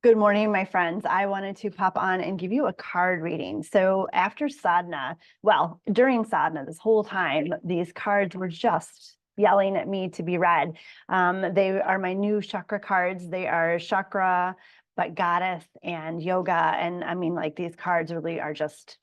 Good morning, my friends. I wanted to pop on and give you a card reading. So after sadhana, well, during sadhana, this whole time, these cards were just yelling at me to be read. They are my new chakra cards. They are chakra, but goddess and yoga. And I mean, like, these cards really are just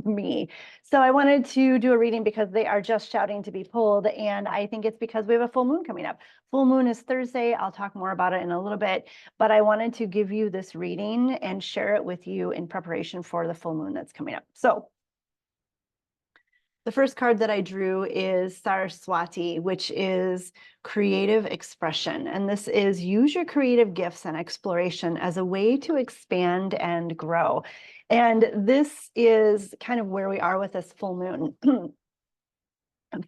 me. So I wanted to do a reading because they are just shouting to be pulled. And I think it's because we have a full moon coming up. Full moon is Thursday. I'll talk more about it in a little bit, but I wanted to give you this reading and share it with you in preparation for the full moon that's coming up. So the first card that I drew is Saraswati, which is creative expression. And this is use your creative gifts and exploration as a way to expand and grow. And this is kind of where we are with this full moon.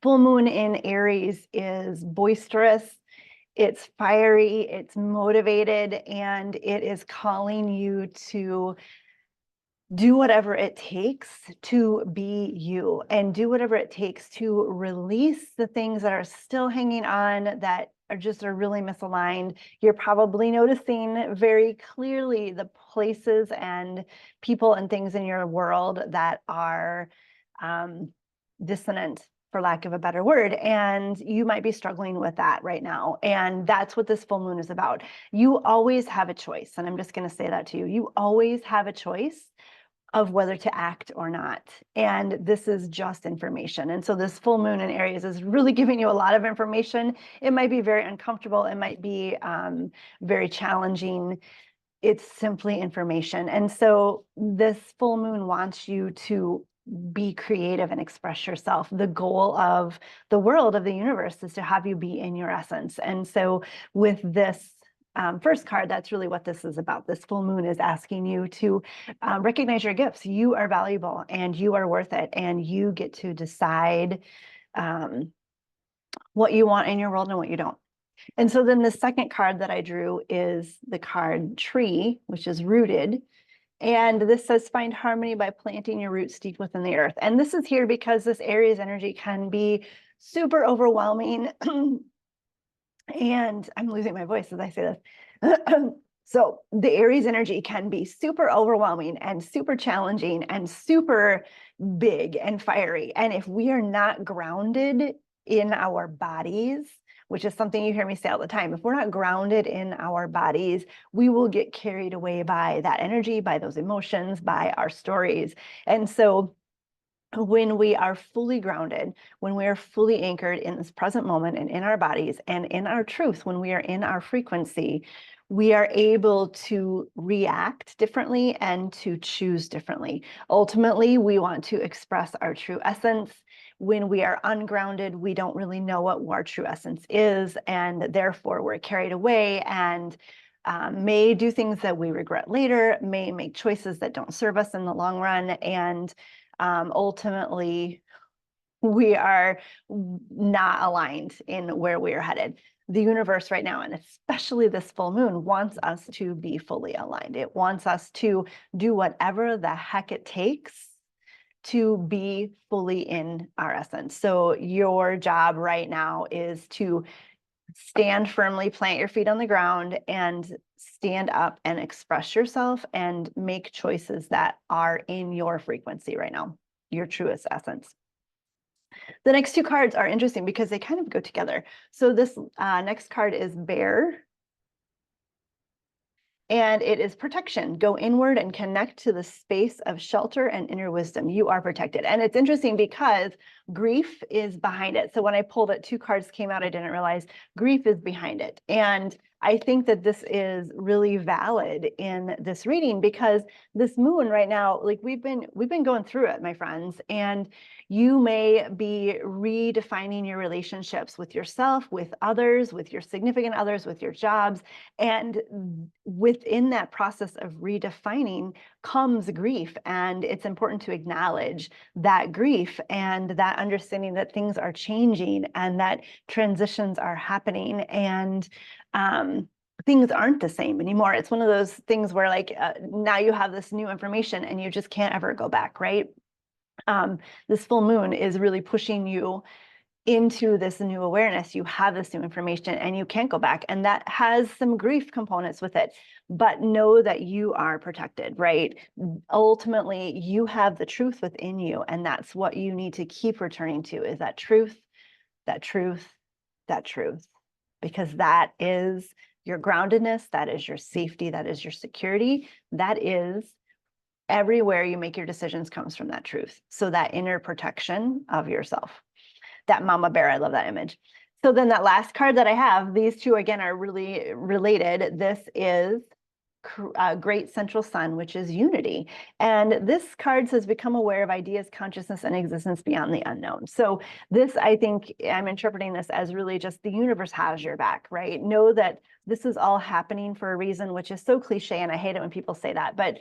Full moon in Aries is boisterous, it's fiery, it's motivated, and it is calling you to do whatever it takes to be you and do whatever it takes to release the things that are still hanging on that are really misaligned. You're probably noticing very clearly the places and people and things in your world that are dissonant, for lack of a better word, and you might be struggling with that right now. And that's what this full moon is about. You always have a choice, and I'm just going to say that to you. You always have a choice of whether to act or not. And this is just information. And so this full moon in Aries is really giving you a lot of information. It might be very uncomfortable. It might be very challenging. It's simply information. And so this full moon wants you to be creative and express yourself. The goal of the world, of the universe, is to have you be in your essence. And so with this first card, that's really what this is about. This full moon is asking you to recognize your gifts. You are valuable and you are worth it, and you get to decide what you want in your world and what you don't. And so then the second card that I drew is the card Tree, which is rooted. And this says, find harmony by planting your roots deep within the earth. And this is here because this Aries energy can be super overwhelming. And I'm losing my voice as I say this. So the Aries energy can be super overwhelming and super challenging and super big and fiery. And if we are not grounded in our bodies, which is something you hear me say all the time, if we're not grounded in our bodies, we will get carried away by that energy, by those emotions, by our stories. And so when we are fully grounded, when we are fully anchored in this present moment and in our bodies and in our truth, when we are in our frequency, we are able to react differently and to choose differently. Ultimately, we want to express our true essence. When we are ungrounded, we don't really know what our true essence is, and therefore we're carried away and may do things that we regret later, may make choices that don't serve us in the long run, and ultimately, we are not aligned in where we are headed. The universe right now, and especially this full moon, wants us to be fully aligned. It wants us to do whatever the heck it takes to be fully in our essence. So your job right now is to stand firmly, plant your feet on the ground, and stand up and express yourself and make choices that are in your frequency right now, your truest essence. The next two cards are interesting because they kind of go together. So this next card is Bear, and it is protection. Go inward and connect to the space of shelter and inner wisdom. You are protected. And it's interesting because grief is behind it. So when I pulled it, two cards came out, I didn't realize grief is behind it. And I think that this is really valid in this reading because this moon right now, like we've been going through it, my friends, and you may be redefining your relationships with yourself, with others, with your significant others, with your jobs. And within that process of redefining comes grief. And it's important to acknowledge that grief and that understanding that things are changing and that transitions are happening, and things aren't the same anymore. It's one of those things where like now you have this new information and you just can't ever go back, right? This full moon is really pushing you into this new awareness, you have this new information and you can't go back. And that has some grief components with it, but know that you are protected, right? Ultimately, you have the truth within you. And that's what you need to keep returning to, is that truth, that truth, that truth, because that is your groundedness, that is your safety, that is your security, that is everywhere you make your decisions comes from that truth. So that inner protection of yourself. That mama bear, I love that image. So then that last card that I have, these two again are really related. This is Great Central Sun, which is unity. And this card says, become aware of ideas, consciousness, and existence beyond the unknown. So this, I think I'm interpreting this as really just the universe has your back, right? Know that this is all happening for a reason, which is so cliche, and I hate it when people say that, but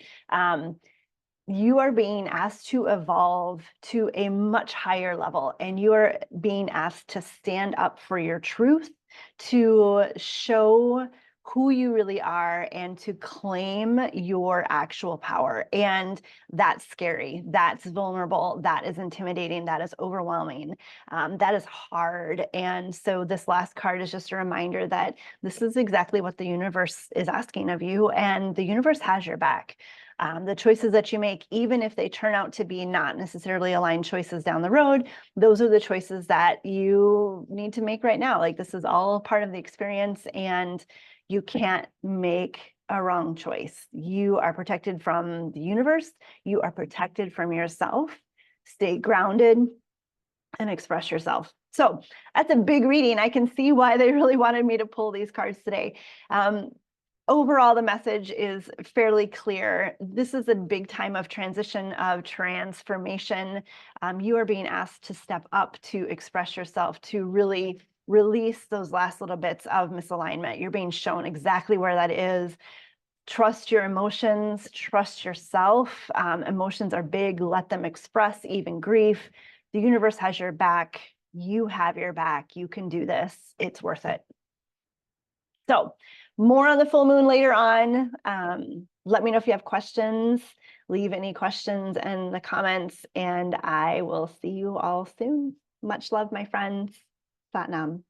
you are being asked to evolve to a much higher level, and you are being asked to stand up for your truth, to show who you really are, and to claim your actual power. And that's scary, that's vulnerable, that is intimidating, that is overwhelming, that is hard. And so this last card is just a reminder that this is exactly what the universe is asking of you, and the universe has your back. The choices that you make, even if they turn out to be not necessarily aligned choices down the road, those are the choices that you need to make right now. Like, this is all part of the experience, and you can't make a wrong choice. You are protected from the universe. You are protected from yourself. Stay grounded and express yourself. So that's a big reading. I can see why they really wanted me to pull these cards today. Overall, the message is fairly clear. This is a big time of transition, of transformation. You are being asked to step up, to express yourself, to really release those last little bits of misalignment. You're being shown exactly where that is. Trust your emotions, trust yourself. Emotions are big, let them express, even grief. The universe has your back. You have your back. You can do this. It's worth it. So more on the full moon later on. Let me know if you have questions. Leave any questions in the comments, and I will see you all soon. Much love, my friends. Satnam.